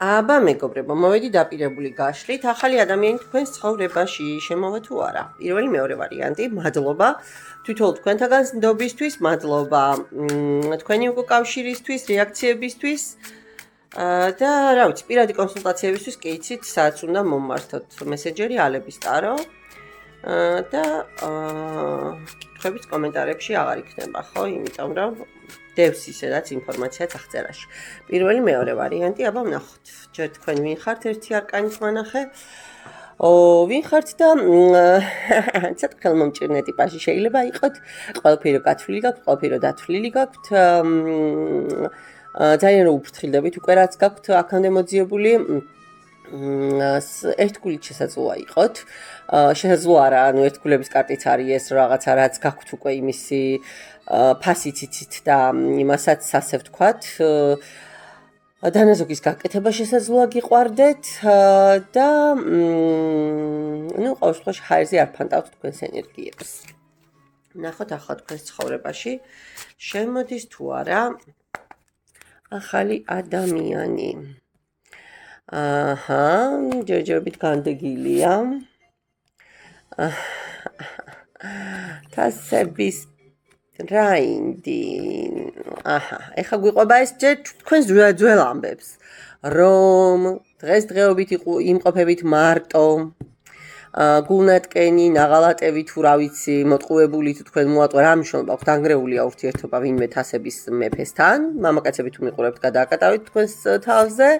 აბა მეგობრებო, მოვედი დაპირებული გაშლით. ახალი ადამიანი თქვენს ცხოვრებაში შემოვა თუ არა? პირველი მეორე ვარიანტი, მადლობა. თვითონ თქვენთაგან ნდობისთვის, მადლობა თქვენი უკავშირისთვის, რეაქციებისთვის. და რა ვიცი, პირადი კონსულტაციებისთვის კი იცით, სადაც უნდა მომმართოთ მესენჯერი ალების ტარო. და კითხვებიც კომენტარებში აღარ იქნება, ხო? იმიტომ რომ დევს ისედაც ინფორმაციაც აღწერაში. პირველი მეორე ვარიანტი, აბა ვნახოთ. ჯერ თქვენ ვინ ხართ, ერთი არკანის მანახე. ვინ ხართ და ცოტა ხელმომჭირნე ტიპაჟი შეიძლება იყოთ. ყველაფერი გათვლილი გაქვთ, ყველაფერი დათვლილი გაქვთ. ძალიან რომ უფრთხილდებით უკვე რაც გაქვთ აქამდე მოძიებული. ერთგულით შესაძლოა იყოთ. შესაძლოა არა, ანუ ერთგულების კარტიც არის ეს რაღაცა რაც გაქვთ უკვე იმისი ფასიც იცით და იმასაც ასე ვთქვათ. დანაზოგის გაკეთება შესაძლოა გიყვარდეთ და ყოველ შემთხვევაში ჰაერზე არ ფანტავთ თქვენს ენერგიებს. ნახოთ ახლა თქვენს ცხოვრებაში შემოდის თუ არა ახალი ადამიანი. ჯერჯერობით განდეგილია. თასების რაინდი. ეხლა გვიყვება ეს ჯერ თქვენს ძველ ამბებს, რომ დღესდღეობით იმყოფებით მარტო, გულნატკენი, ნაღალატევი თუ რა ვიცი, მოტყუებული თუ თქვენ მოატყვა რა მნიშვნელობა აქვს, დანგრეულია ურთიერთობა ვინმე თასების მეფესთან, მამაკაცები თუ მიყურებთ გადააკატავით თქვენს თავზე.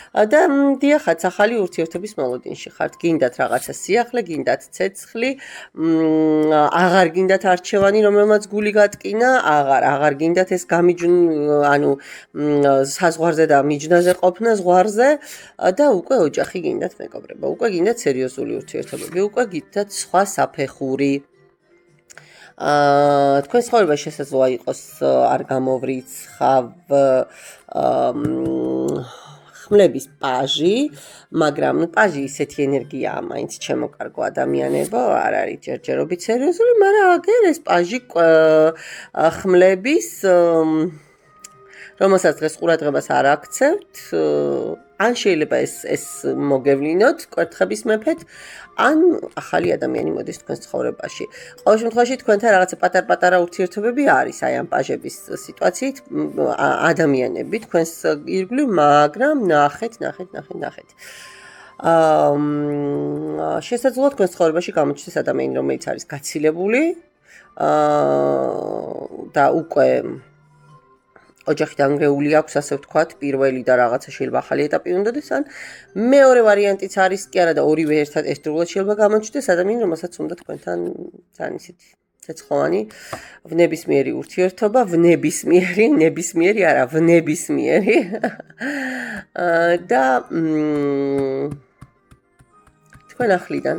და დიახაც ახალი ურთიერთობის მოლოდინში ხართ. გინდათ რაღაცა სიახლე, გინდათ ცეცხლი, აღარ გინდათ არჩევანი, რომელმაც გული გატკინა, აღარ გინდათ ეს ანუ საზღვარზე და მიჯნაზე ყოფნა ზღვარზე და უკვე ოჯახი გინდათ მეგობრებო, უკვე გინდათ სერიოზული ურთიერთობები, უკვე გინდათ სხვა საფეხური. თქვენ ცხოვრებაში შესაძლოა იყოს არ გამოვრიცხავ ხმლების პაჟი, მაგრამ პაჟი ისეთი ენერგიაა, მაინც ჩემოკარგო ადამიანებო, არ არის ჯერჯერობით სერიოზული, მაგრამ აგერ ეს პაჟი ხმლების, რომელსაც დღეს ყურადღებას არ აქცევთ, ან შეიძლება ეს მოგევლინოთ კვერთხების მეფეთ, ან ახალი ადამიანი მოდის თქვენს ცხოვრებაში. ყოველ შემთხვევაში თქვენთან რაღაცა პატარ-პატარა ურთიერთობები არის აი ამ პაჟების სიტუაციით, ადამიანები თქვენს ირგვლივ, მაგრამ ნახეთ. შესაძლოა თქვენს ცხოვრებაში გამოჩნდეს ადამიანი, რომელიც არის გაცილებული და უკვე ოჯახი დანგრეული აქვს, ასე ვთქვათ, პირველი და რაღაცა შეიძლება ახალი ეტაპი უნდადეს, ან მეორე ვარიანტიც არის კი არა და ორივე ერთდროულად შეიძლება გამოჩნდეს ადამიანი, რომელსაც უნდა თქვენთან ძალიან ისეთი ცეცხლოვანი ვნებისმიერი ურთიერთობა, ნებისმიერი არა, ვნებისმიერი. და თქვენ ახლიდან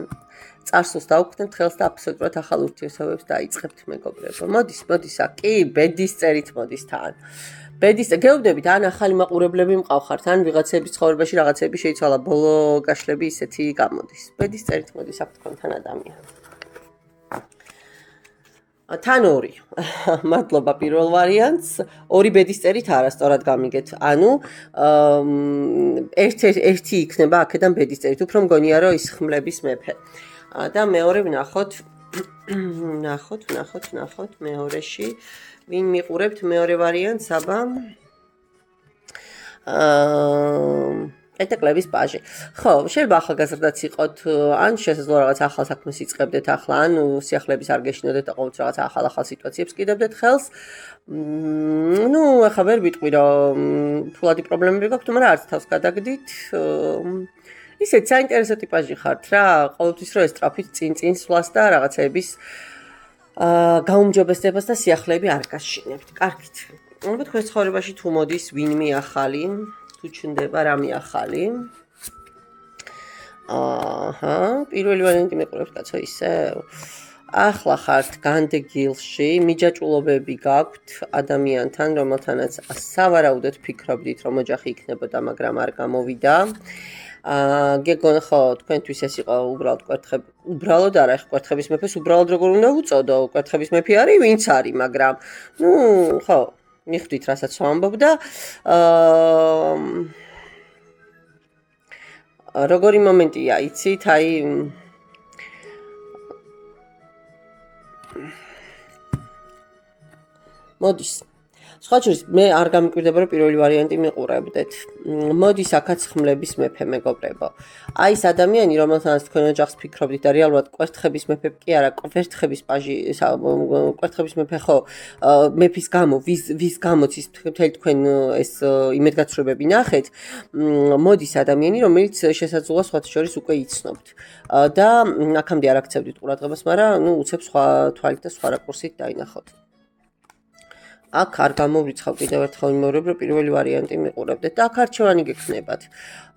წარსულს დაუქმნებთ ხელს და აბსოლუტურად ახალ ურთიერთობებს დაიწყებთ მეგობრებო. მოდის აქ, კი, ბედის წერით მოდის თან. გეუბნებით, ან ახალი მაყურებლები მყავხართ, ან ვიღაცების ცხოვრებაში რაღაცები შეიცვალა, ბოლო გაშლები ისეთი გამოდის. ბედის წერით მოდის აქ თქვენთან ადამიანი. თან ორი. მადლობა პირველ ვარიანტს. ორი ბედის წერით არასწორად გამიგეთ. ანუ ერთი იქნება აქედან ბედის წერით. უფრო მგონია რომ ის ხმლების მეფე. და მეორე ვნახოთ მეორეში ვინ მიყურებთ მეორე ვარიანტს, აბა პენტაკლების პაჟი. ხო, შეიძლება ახალგაზრდაც იყოთ, ან შესაძლოა რაღაც ახალ საქმეს იწყებდეთ ახლა, ან სიახლეების არ გეშინოდეთ და ყოველთვის რაღაც ახალ სიტუაციებს კიდებდეთ ხელს. ახლა ვერ ვიტყვი რომ ფულადი პრობლემები გაქვთ, მაგრამ არც თავს გადაგდით. ისეთ საინტერესო ტიპაჟი ხართ რა, ყოველთვის რომ ესტრაფით წინ სვლას და რაღაცეების გაუმჯობესებას და სიახლეები არ გაშინებთ. კარგით. ალბათ თქვენ ცხოვრებაში თუ მოდის ვინმე ახალი, თუ ჩნდება რამე ახალი. პირველი ვარიანტი მეყურებთ კაცო ისევ. ახლა ხართ განდეგილში, მიჯაჭულობები გაქვთ ადამიანთან, რომელთანაც სავარაუდოდ ფიქრობდით, რომ ოჯახი იქნებოდა, მაგრამ არ გამოვიდა. გეგონა ხო თქვენთვის ეს იყო უბრალოდ არა, კვერთხების მეფეს უბრალოდ როგორ უნდა უწოდო, კვერთხების მეფე არის, ვინც არის, მაგრამ ხო, მიხვდით რასაც ვამბობ და როგორი მომენტია, იცით, აი მოდის. სხვა შორის მე არ გამიკვირდება, რომ პირველი ვარიანტი მიყურებდეთ. მოდის აქაც ხმლების მეფე, მეგობრებო. აი ეს ადამიანი, რომელთანაც თქვენ ოჯახს ფიქრობდით და რეალურად კვერთხების მეფე კი არა, კვერთხების პაჟი, კვერთხების მეფე ხო, მეფის გამო, ვის გამოც ის მთელი თქვენ ეს იმედგაცრუებები ნახეთ, მოდის ადამიანი, რომელიც შესაძლოა სხვათა შორის უკვე იცნობთ. და აქამდე არ აქცევდით ყურადღებას, მაგრამ უცებ სხვა თვალით და სხვა რაკურსით დაინახოთ. აქ არ გამოვრიცხავ კიდევ ერთხელ იმეორებ, რომ პირველი ვარიანტი მიყურებდეთ და აქ არჩევანი გექნებათ.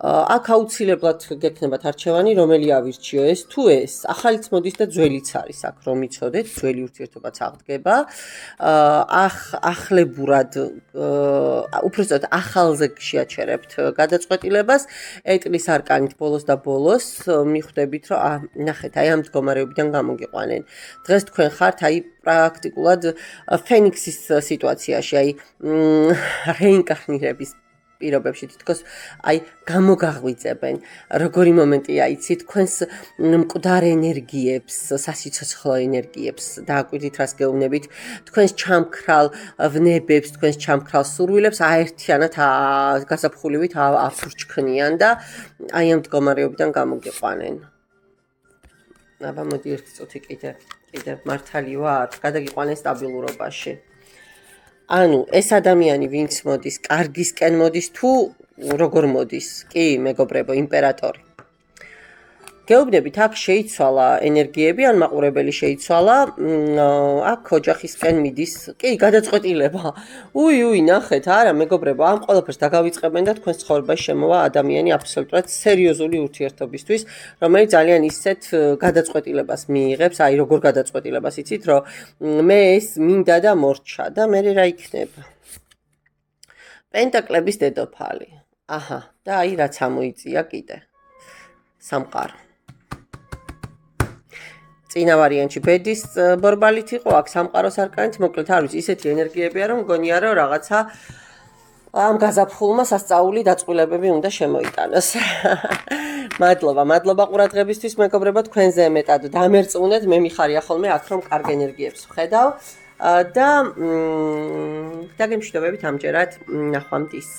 აქ აუცილებლად გექნებათ არჩევანი, რომელი ავირჩიო, ეს თუ ეს, ახალიც მოდის და ძველიც არის აქ, რომ იცოდეთ, ძველი ურთიერთობაც აღდგება. ახლებურად, უბრალოდ ახალზე შეაჩერებთ გადაწყვეტილებას, ეტლის არკანით ბოლოს და ბოლოს მიხვდებით, რომ ნახეთ, აი ამ მდგომარეობიდან გამოგიყვანენ. დღეს თქვენ ხართ აი პრაქტიკულად ფენიქსის სიტუაციაში, აი რეინკარნირების პირობებში თითქოს აი გამოგაღვიძებენ. როგორი მომენტია, იცი, თქვენს მკვდარ ენერგიებს, სასიცოცხლო ენერგიებს დააკვირდით, რას გეუბნებით, თქვენს ჩამქრალ ვნებებს, თქვენს ჩამქრალ სურვილებს აერთიანად გაზაფხულივით აფურჩქნიან და აი ამ მდგომარეობიდან გამოგიყვანენ. აბა მოდი ერთი წუთი კიდევ მართალი ვარ, გადაგიყვანენ სტაბილურობაში. ანუ ეს ადამიანი ვინც მოდის, კარგისკენ მოდის თუ როგორ მოდის? კი, მეგობრებო, იმპერატორი. გეუბნებით, აქ შეიცვალა ენერგიები, ან მაყურებელი შეიცვალა, აქ ოჯახისკენ მიდის, კი, გადაწყვეტილება. უი, ნახეთ, არა, მეგობრებო, ამ ყველაფერს დაგავიწყებენ და თქვენს ცხოვრებაში შემოვა ადამიანი აბსოლუტურად სერიოზული ურთიერთობისთვის, რომელიც ძალიან ისეთ გადაწყვეტილებას მიიღებს, აი როგორ გადაწყვეტილებას იცით, რომ მე ეს მინდა და მორჩა და მე რა იქნება. პენტაკლების დედოფალი. აჰა, და აი რაც ამოიწია კიდე. სამყარო. წინა ვარიანტში ბედის ბორბალით იყო, აქ სამყაროს არკანით, მოკლედ არ ვიცი, ისეთი ენერგიებია, რომ მგონია, რომ რაღაცა ამ გაზაფხულმა სასწაული დაწყვილებები უნდა შემოიტანოს. მადლობა ყურადღებისთვის, მეგობრებო, თქვენზე მეტად დამერწმუნეთ, მე მიხარია ხოლმე აქ, რომ კარგ ენერგიებს ვხედავ და დაგემშვიდობებით ამჯერად ნახვამდის.